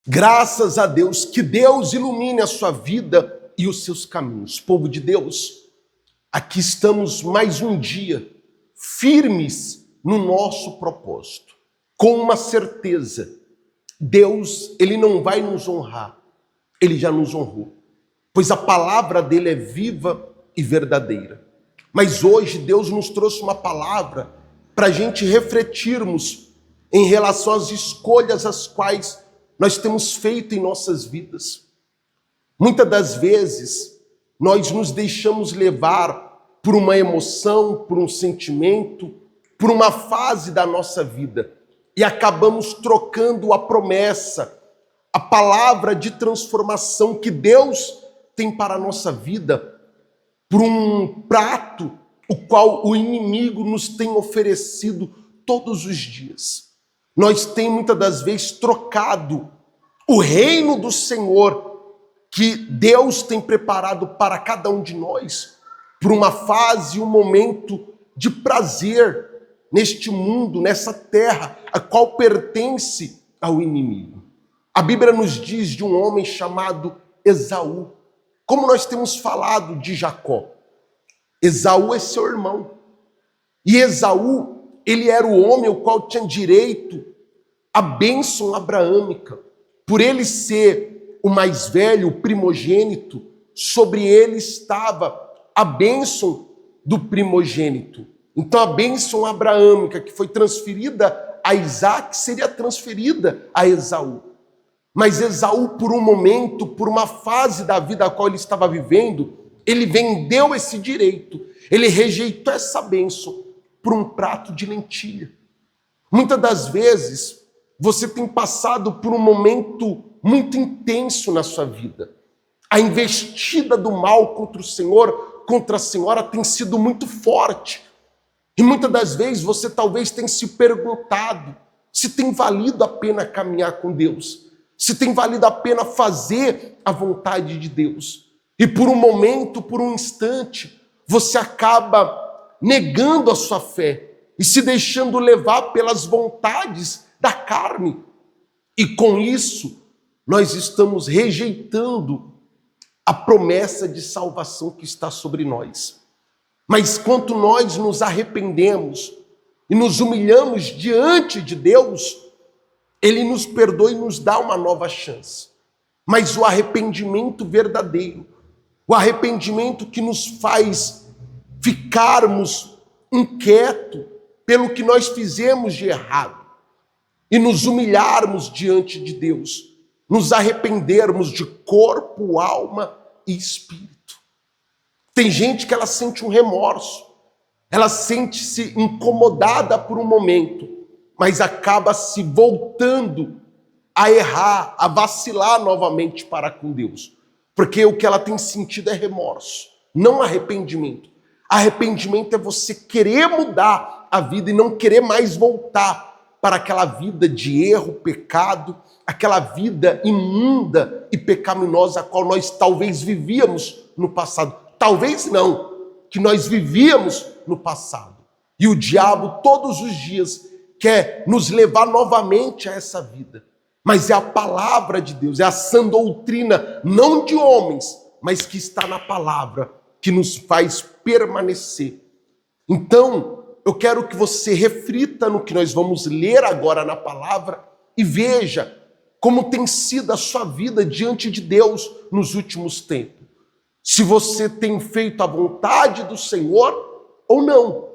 Graças a Deus, que Deus ilumine a sua vida e os seus caminhos. Povo de Deus, aqui estamos mais um dia, firmes no nosso propósito, com uma certeza: Deus, Ele não vai nos honrar, Ele já nos honrou, pois a palavra dele é viva e verdadeira. Mas hoje Deus nos trouxe uma palavra para a gente refletirmos em relação às escolhas as quais nós temos feito em nossas vidas. Muitas das vezes, nós nos deixamos levar por uma emoção, por um sentimento, por uma fase da nossa vida e acabamos trocando a promessa, a palavra de transformação que Deus tem para a nossa vida por um prato o qual o inimigo nos tem oferecido todos os dias. Nós temos muitas das vezes trocado o reino do Senhor que Deus tem preparado para cada um de nós por uma fase, um momento de prazer neste mundo, nessa terra, a qual pertence ao inimigo. A Bíblia nos diz de um homem chamado Esaú. Como nós temos falado de Jacó, Esaú é seu irmão. E Esaú, ele era o homem o qual tinha direito à bênção abraâmica. Por ele ser o mais velho, o primogênito, sobre ele estava a bênção do primogênito. Então a bênção abraâmica que foi transferida a Isaac seria transferida a Esaú. Mas Esaú, por um momento, por uma fase da vida a qual ele estava vivendo, ele vendeu esse direito, ele rejeitou essa bênção por um prato de lentilha. Muitas das vezes, você tem passado por um momento muito intenso na sua vida. A investida do mal contra o Senhor, contra a senhora, tem sido muito forte. E muitas das vezes você talvez tenha se perguntado se tem valido a pena caminhar com Deus, se tem valido a pena fazer a vontade de Deus. E por um momento, por um instante, você acaba negando a sua fé e se deixando levar pelas vontades da carne. E com isso, nós estamos rejeitando a promessa de salvação que está sobre nós. Mas quanto nós nos arrependemos e nos humilhamos diante de Deus, Ele nos perdoa e nos dá uma nova chance. Mas o arrependimento verdadeiro, o arrependimento que nos faz ficarmos inquietos pelo que nós fizemos de errado e nos humilharmos diante de Deus, nos arrependermos de corpo, alma e espírito. Tem gente que ela sente um remorso, ela sente-se incomodada por um momento, mas acaba se voltando a errar, a vacilar novamente para com Deus. Porque o que ela tem sentido é remorso, não arrependimento. Arrependimento é você querer mudar a vida e não querer mais voltar para aquela vida de erro, pecado, aquela vida imunda e pecaminosa a qual nós talvez vivíamos no passado. Talvez não, que nós vivíamos no passado. E o diabo todos os dias quer nos levar novamente a essa vida. Mas é a palavra de Deus, é a sã doutrina, não de homens, mas que está na palavra, que nos faz permanecer. Então, eu quero que você reflita no que nós vamos ler agora na palavra e veja como tem sido a sua vida diante de Deus nos últimos tempos. Se você tem feito a vontade do Senhor ou não.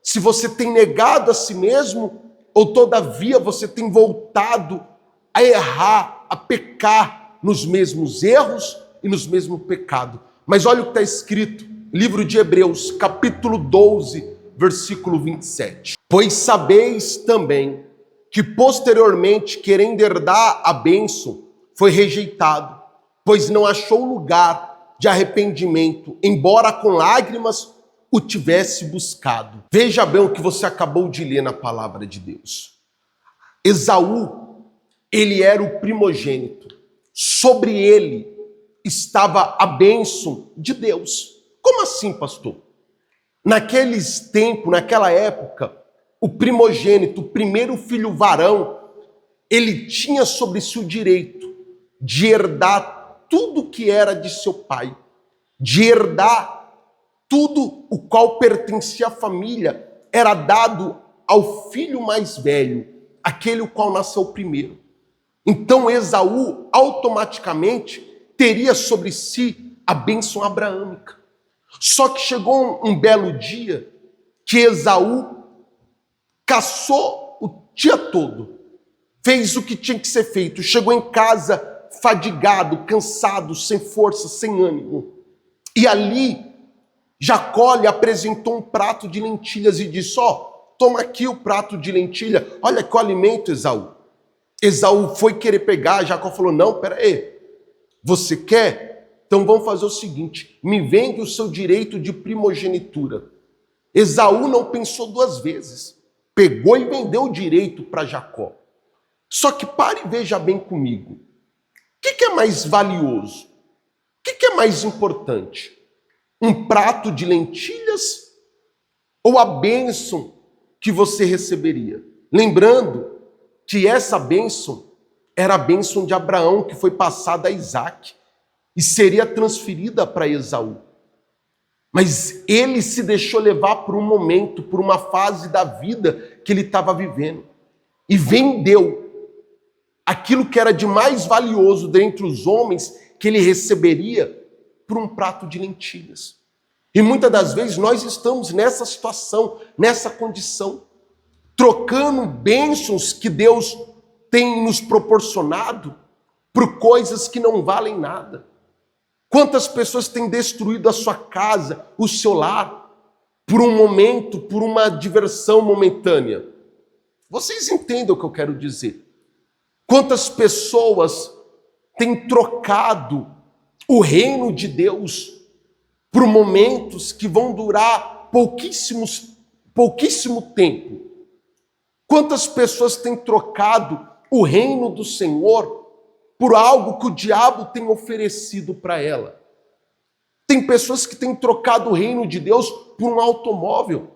Se você tem negado a si mesmo ou todavia você tem voltado a errar, a pecar nos mesmos erros e nos mesmos pecados. Mas olha o que está escrito, livro de Hebreus, capítulo 12, versículo 27. Pois sabeis também que posteriormente, querendo herdar a bênção, foi rejeitado, pois não achou lugar de arrependimento, embora com lágrimas o tivesse buscado. Veja bem o que você acabou de ler na palavra de Deus. Esaú, ele era o primogênito. Sobre ele estava a bênção de Deus. Como assim, pastor? Naqueles tempos, naquela época, o primogênito, o primeiro filho varão, ele tinha sobre si o direito de herdar tudo que era de seu pai, de herdar tudo o qual pertencia à família, era dado ao filho mais velho, aquele o qual nasceu primeiro. Então Esaú automaticamente teria sobre si a bênção abraâmica. Só que chegou um belo dia que Esaú caçou o dia todo, fez o que tinha que ser feito, chegou em casa fadigado, cansado, sem força, sem ânimo. E ali Jacó lhe apresentou um prato de lentilhas e disse: toma aqui o prato de lentilha, olha que o alimento, Esaú. Esaú foi querer pegar, Jacó falou: não, pera aí, você quer? Então vamos fazer o seguinte, me vende o seu direito de primogenitura. Esaú não pensou duas vezes, pegou e vendeu o direito para Jacó. Só que pare e veja bem comigo, o que é mais valioso? O que é mais importante? Um prato de lentilhas ou a bênção que você receberia? Lembrando que essa bênção era a bênção de Abraão, que foi passada a Isaac e seria transferida para Esaú. Mas ele se deixou levar por um momento, por uma fase da vida que ele estava vivendo, e vendeu aquilo que era de mais valioso dentre os homens que ele receberia por um prato de lentilhas. E muitas das vezes nós estamos nessa situação, nessa condição, trocando bênçãos que Deus tem nos proporcionado por coisas que não valem nada. Quantas pessoas têm destruído a sua casa, o seu lar, por um momento, por uma diversão momentânea? Vocês entendem o que eu quero dizer? Quantas pessoas têm trocado o reino de Deus por momentos que vão durar pouquíssimo tempo? Quantas pessoas têm trocado o reino do Senhor por algo que o diabo tem oferecido para ela? Tem pessoas que têm trocado o reino de Deus por um automóvel.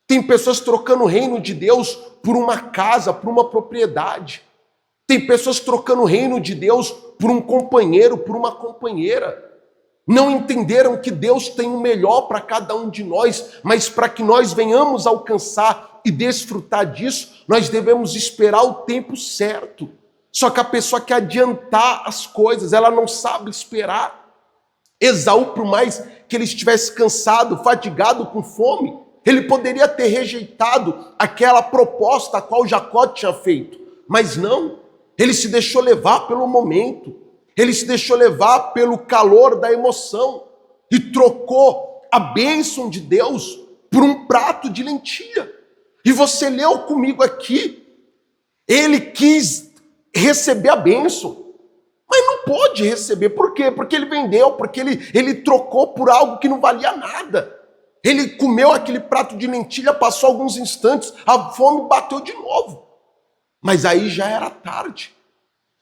Tem pessoas trocando o reino de Deus por uma casa, por uma propriedade. Tem pessoas trocando o reino de Deus por um companheiro, por uma companheira. Não entenderam que Deus tem o melhor para cada um de nós, mas para que nós venhamos alcançar e desfrutar disso, nós devemos esperar o tempo certo. Só que a pessoa quer adiantar as coisas, ela não sabe esperar. Esaú, por mais que ele estivesse cansado, fatigado, com fome, ele poderia ter rejeitado aquela proposta a qual Jacó tinha feito, mas não. Ele se deixou levar pelo momento, ele se deixou levar pelo calor da emoção e trocou a bênção de Deus por um prato de lentilha. E você leu comigo aqui, ele quis receber a bênção, mas não pode receber. Por quê? Porque ele vendeu, porque ele trocou por algo que não valia nada. Ele comeu aquele prato de lentilha, passou alguns instantes, a fome bateu de novo. Mas aí já era tarde.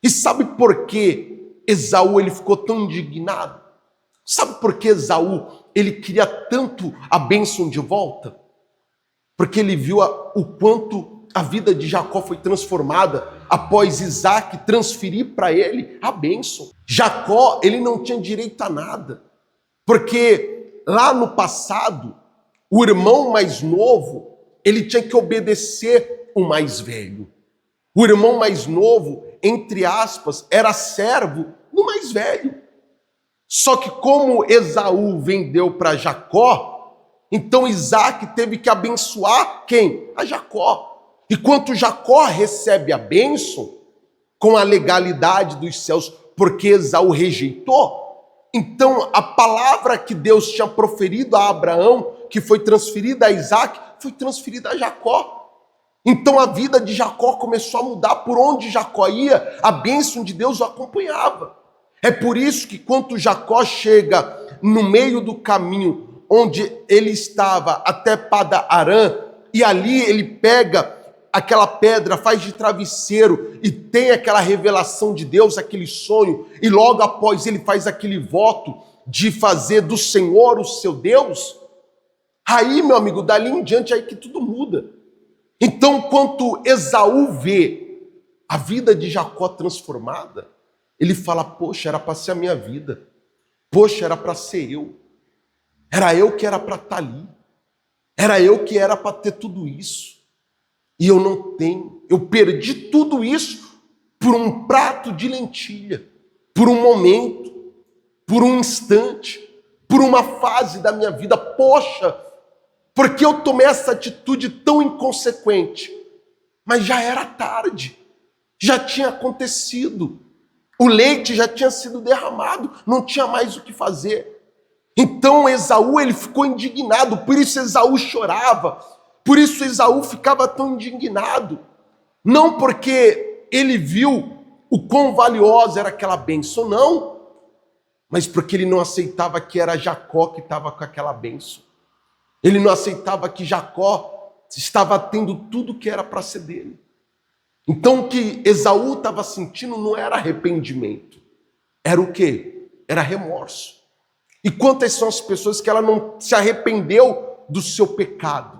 E sabe por que Esaú ele ficou tão indignado? Sabe por que Esaú ele queria tanto a bênção de volta? Porque ele viu o quanto a vida de Jacó foi transformada após Isaac transferir para ele a bênção. Jacó ele não tinha direito a nada, porque lá no passado o irmão mais novo ele tinha que obedecer o mais velho. O irmão mais novo, entre aspas, era servo do mais velho. Só que como Esaú vendeu para Jacó, então Isaac teve que abençoar quem? A Jacó. E quando Jacó recebe a bênção, com a legalidade dos céus, porque Esaú rejeitou, então a palavra que Deus tinha proferido a Abraão, que foi transferida a Isaac, foi transferida a Jacó. Então a vida de Jacó começou a mudar. Por onde Jacó ia, a bênção de Deus o acompanhava. É por isso que quando Jacó chega no meio do caminho onde ele estava até Padan-Arã, e ali ele pega aquela pedra, faz de travesseiro e tem aquela revelação de Deus, aquele sonho, e logo após ele faz aquele voto de fazer do Senhor o seu Deus, aí, meu amigo, dali em diante é aí que tudo muda. Então, quando Esaú vê a vida de Jacó transformada, ele fala, poxa, era para ser a minha vida. Poxa, era para ser eu. Era eu que era para estar ali. Era eu que era para ter tudo isso. E eu não tenho. Eu perdi tudo isso por um prato de lentilha, por um momento, por um instante, por uma fase da minha vida. Poxa, porque eu tomei essa atitude tão inconsequente? Mas já era tarde, já tinha acontecido. O leite já tinha sido derramado, não tinha mais o que fazer. Então Esaú, ele ficou indignado, por isso Esaú chorava, por isso Esaú ficava tão indignado. Não porque ele viu o quão valiosa era aquela bênção, não, mas porque ele não aceitava que era Jacó que estava com aquela bênção. Ele não aceitava que Jacó estava tendo tudo que era para ser dele. Então o que Esaú estava sentindo não era arrependimento. Era o quê? Era remorso. E quantas são as pessoas que ela não se arrependeu do seu pecado?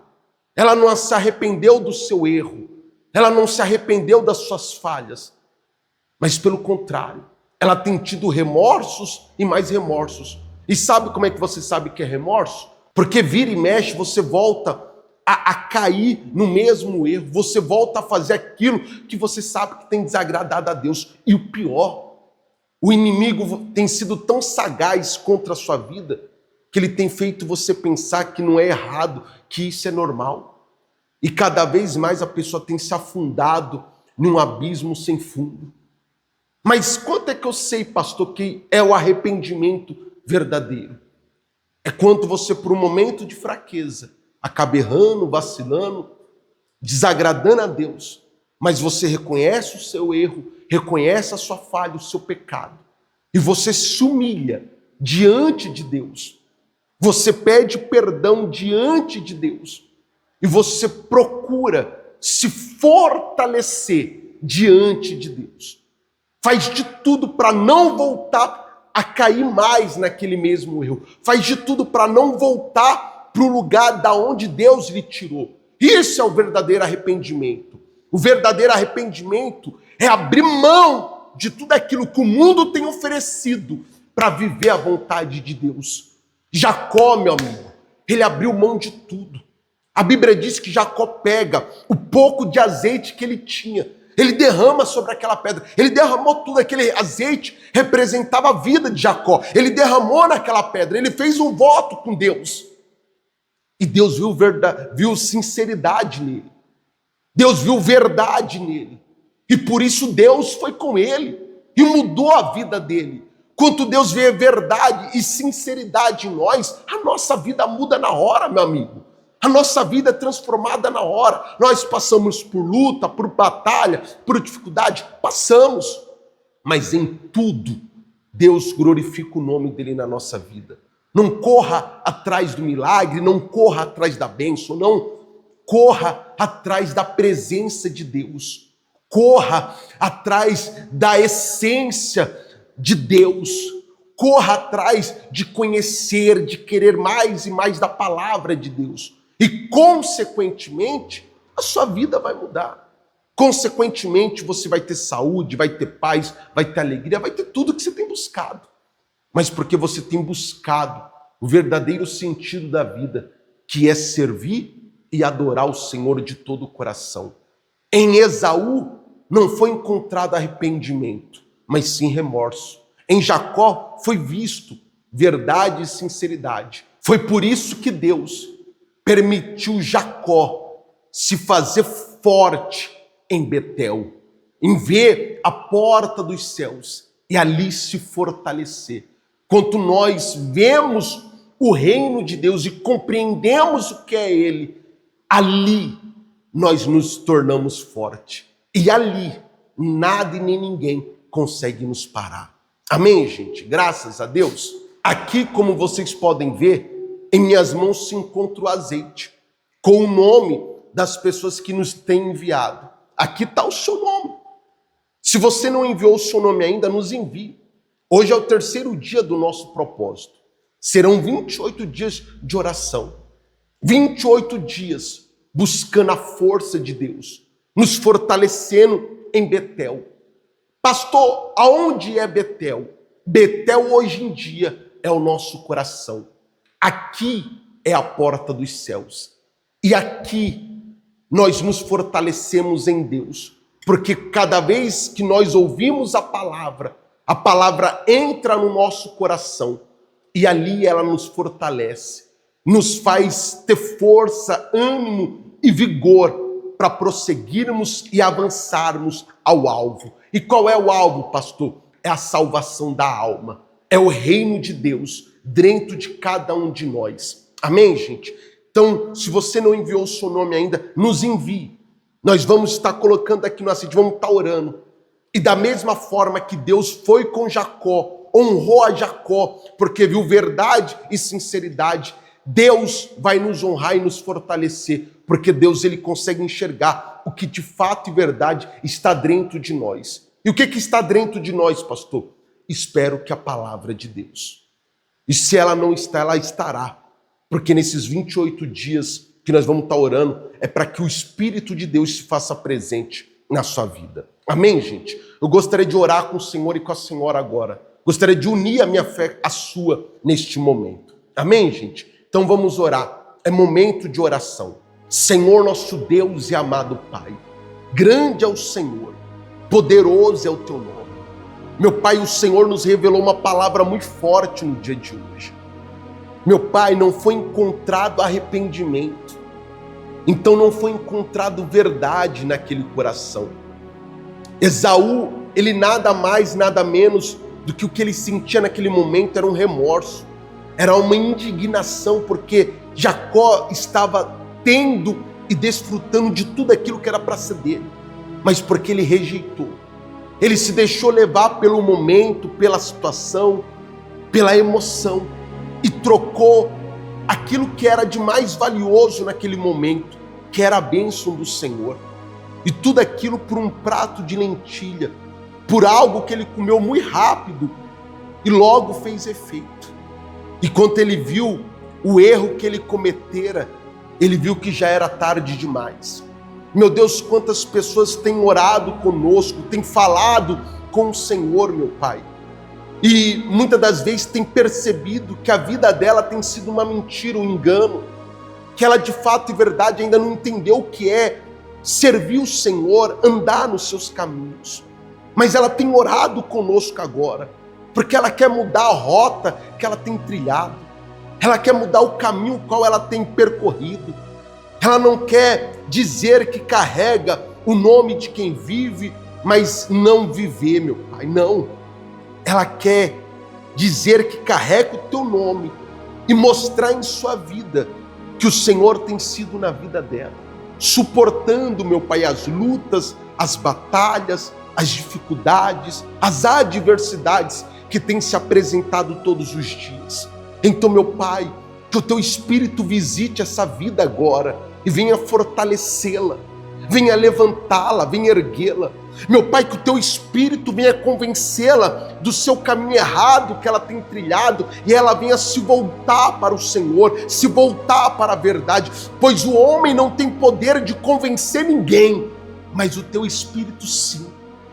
Ela não se arrependeu do seu erro. Ela não se arrependeu das suas falhas. Mas pelo contrário, ela tem tido remorsos e mais remorsos. E sabe como é que você sabe que é remorso? Porque vira e mexe, você volta a cair no mesmo erro, você volta a fazer aquilo que você sabe que tem desagradado a Deus. E o pior, o inimigo tem sido tão sagaz contra a sua vida, que ele tem feito você pensar que não é errado, que isso é normal. E cada vez mais a pessoa tem se afundado num abismo sem fundo. Mas quanto é que eu sei, pastor, que é o arrependimento verdadeiro? É quando você, por um momento de fraqueza, acaba errando, vacilando, desagradando a Deus, mas você reconhece o seu erro, reconhece a sua falha, o seu pecado, e você se humilha diante de Deus, você pede perdão diante de Deus, e você procura se fortalecer diante de Deus, faz de tudo para não voltar a cair mais naquele mesmo erro, faz de tudo para não voltar para o lugar da onde Deus lhe tirou. Isso é o verdadeiro arrependimento. O verdadeiro arrependimento é abrir mão de tudo aquilo que o mundo tem oferecido para viver a vontade de Deus. Jacó, meu amigo, ele abriu mão de tudo. A Bíblia diz que Jacó pega o pouco de azeite que ele tinha, ele derrama sobre aquela pedra, ele derramou tudo, aquele azeite representava a vida de Jacó, ele derramou naquela pedra, ele fez um voto com Deus. E Deus viu sinceridade nele. Deus viu verdade nele. E por isso Deus foi com ele e mudou a vida dele. Quando Deus vê verdade e sinceridade em nós, a nossa vida muda na hora, meu amigo. A nossa vida é transformada na hora. Nós passamos por luta, por batalha, por dificuldade. Passamos. Mas em tudo, Deus glorifica o nome dele na nossa vida. Não corra atrás do milagre, não corra atrás da bênção, não. Corra atrás da presença de Deus. Corra atrás da essência de Deus. Corra atrás de conhecer, de querer mais e mais da palavra de Deus. E, consequentemente, a sua vida vai mudar. Consequentemente, você vai ter saúde, vai ter paz, vai ter alegria, vai ter tudo que você tem buscado. Mas porque você tem buscado o verdadeiro sentido da vida, que é servir e adorar o Senhor de todo o coração. Em Esaú não foi encontrado arrependimento, mas sim remorso. Em Jacó foi visto verdade e sinceridade. Foi por isso que Deus permitiu Jacó se fazer forte em Betel, em ver a porta dos céus e ali se fortalecer. Quando nós vemos o reino de Deus e compreendemos o que é Ele, ali nós nos tornamos fortes. E ali nada e nem ninguém consegue nos parar. Amém, gente? Graças a Deus. Aqui, como vocês podem ver, em minhas mãos se encontra o azeite, com o nome das pessoas que nos têm enviado. Aqui está o seu nome. Se você não enviou o seu nome ainda, nos envie. Hoje é o 3º dia do nosso propósito. Serão 28 dias de oração. 28 dias buscando a força de Deus, nos fortalecendo em Betel. Pastor, aonde é Betel? Betel hoje em dia é o nosso coração. Aqui é a porta dos céus. E aqui nós nos fortalecemos em Deus. Porque cada vez que nós ouvimos a palavra entra no nosso coração. E ali ela nos fortalece. Nos faz ter força, ânimo e vigor para prosseguirmos e avançarmos ao alvo. E qual é o alvo, pastor? É a salvação da alma. É o reino de Deus dentro de cada um de nós. Amém, gente? Então, se você não enviou o seu nome ainda, nos envie. Nós vamos estar colocando aqui no assiste, vamos estar orando. E da mesma forma que Deus foi com Jacó, honrou a Jacó, porque viu verdade e sinceridade, Deus vai nos honrar e nos fortalecer, porque Deus ele consegue enxergar o que de fato e verdade está dentro de nós. E o que está dentro de nós, pastor? Espero que a palavra de Deus. E se ela não está, ela estará. Porque nesses 28 dias que nós vamos estar orando, é para que o Espírito de Deus se faça presente na sua vida. Amém, gente? Eu gostaria de orar com o Senhor e com a senhora agora. Gostaria de unir a minha fé à sua neste momento. Amém, gente? Então vamos orar. É momento de oração. Senhor, nosso Deus e amado Pai, grande é o Senhor, poderoso é o teu nome. Meu Pai, o Senhor nos revelou uma palavra muito forte no dia de hoje. Meu Pai, não foi encontrado arrependimento. Então não foi encontrado verdade naquele coração. Esaú, ele nada mais, nada menos do que o que ele sentia naquele momento era um remorso. Era uma indignação porque Jacó estava tendo e desfrutando de tudo aquilo que era para ser dele. Mas porque ele rejeitou. Ele se deixou levar pelo momento, pela situação, pela emoção. E trocou aquilo que era de mais valioso naquele momento, que era a bênção do Senhor. E tudo aquilo por um prato de lentilha, por algo que ele comeu muito rápido e logo fez efeito. E quando ele viu o erro que ele cometera, ele viu que já era tarde demais. Meu Deus, quantas pessoas têm orado conosco, têm falado com o Senhor, meu Pai. E muitas das vezes tem percebido que a vida dela tem sido uma mentira, um engano, que ela de fato e verdade ainda não entendeu o que é servir o Senhor, andar nos seus caminhos. Mas ela tem orado conosco agora, porque ela quer mudar a rota que ela tem trilhado, ela quer mudar o caminho qual ela tem percorrido, ela não quer dizer que carrega o nome de quem vive, mas não viver, meu Pai, não. Ela quer dizer que carrega o teu nome e mostrar em sua vida que o Senhor tem sido na vida dela, suportando, meu Pai, as lutas, as batalhas, as dificuldades, as adversidades que têm se apresentado todos os dias. Então, meu Pai, que o teu Espírito visite essa vida agora e venha fortalecê-la, venha levantá-la, venha erguê-la. Meu Pai, que o teu Espírito venha convencê-la do seu caminho errado que ela tem trilhado e ela venha se voltar para o Senhor, se voltar para a verdade, pois o homem não tem poder de convencer ninguém, mas o teu Espírito sim.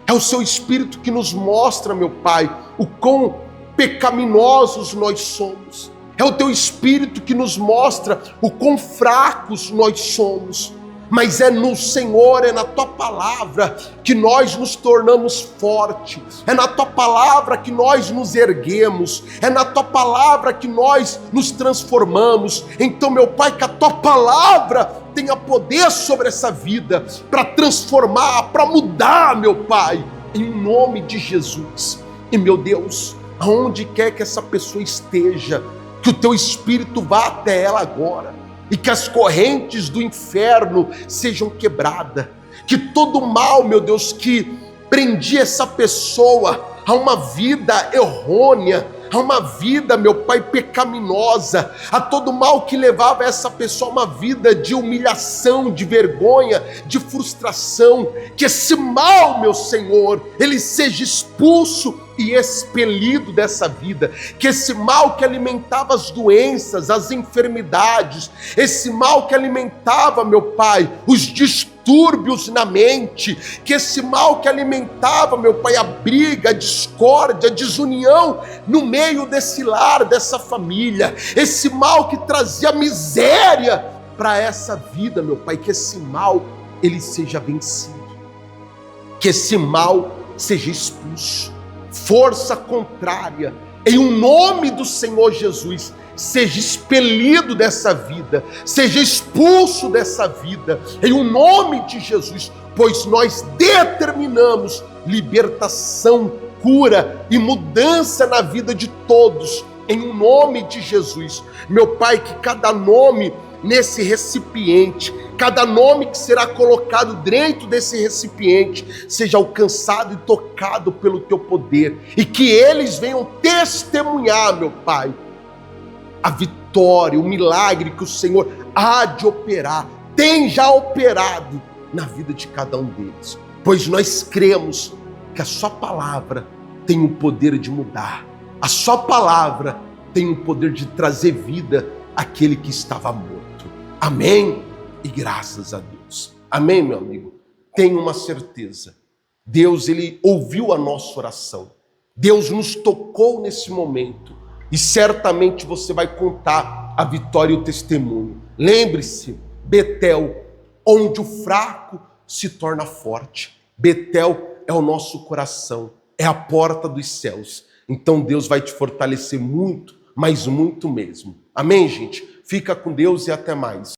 É o seu Espírito que nos mostra, meu Pai, o quão pecaminosos nós somos. É o teu Espírito que nos mostra o quão fracos nós somos. Mas é no Senhor, é na tua palavra que nós nos tornamos fortes, é na tua palavra que nós nos erguemos, é na tua palavra que nós nos transformamos. Então, meu Pai, que a tua palavra tenha poder sobre essa vida, para transformar, para mudar, meu Pai, em nome de Jesus. E, meu Deus, aonde quer que essa pessoa esteja, que o teu Espírito vá até ela agora, e que as correntes do inferno sejam quebradas, que todo mal, meu Deus, que prendia essa pessoa a uma vida errônea, a uma vida, meu Pai, pecaminosa, a todo mal que levava essa pessoa a uma vida de humilhação, de vergonha, de frustração, que esse mal, meu Senhor, ele seja expulso e expelido dessa vida, que esse mal que alimentava as doenças, as enfermidades, esse mal que alimentava, meu Pai, os distúrbios na mente, que esse mal que alimentava, meu Pai, a briga, a discórdia, a desunião no meio desse lar, dessa família, esse mal que trazia miséria para essa vida, meu Pai, que esse mal ele seja vencido, que esse mal seja expulso, força contrária, em um nome do Senhor Jesus, seja expelido dessa vida, seja expulso dessa vida, em um nome de Jesus, pois nós determinamos libertação, cura e mudança na vida de todos, em um nome de Jesus. Meu Pai, que cada nome nesse recipiente, cada nome que será colocado dentro desse recipiente seja alcançado e tocado pelo teu poder, e que eles venham testemunhar, meu Pai, a vitória, o milagre que o Senhor há de operar, tem já operado na vida de cada um deles, pois nós cremos que a sua palavra tem o poder de mudar, a sua palavra tem o poder de trazer vida àquele que estava morto. Amém? E graças a Deus. Amém, meu amigo? Tenha uma certeza. Deus, ele ouviu a nossa oração. Deus nos tocou nesse momento. E certamente você vai contar a vitória e o testemunho. Lembre-se, Betel, onde o fraco se torna forte. Betel é o nosso coração, é a porta dos céus. Então Deus vai te fortalecer muito, mas muito mesmo. Amém, gente? Fica com Deus e até mais.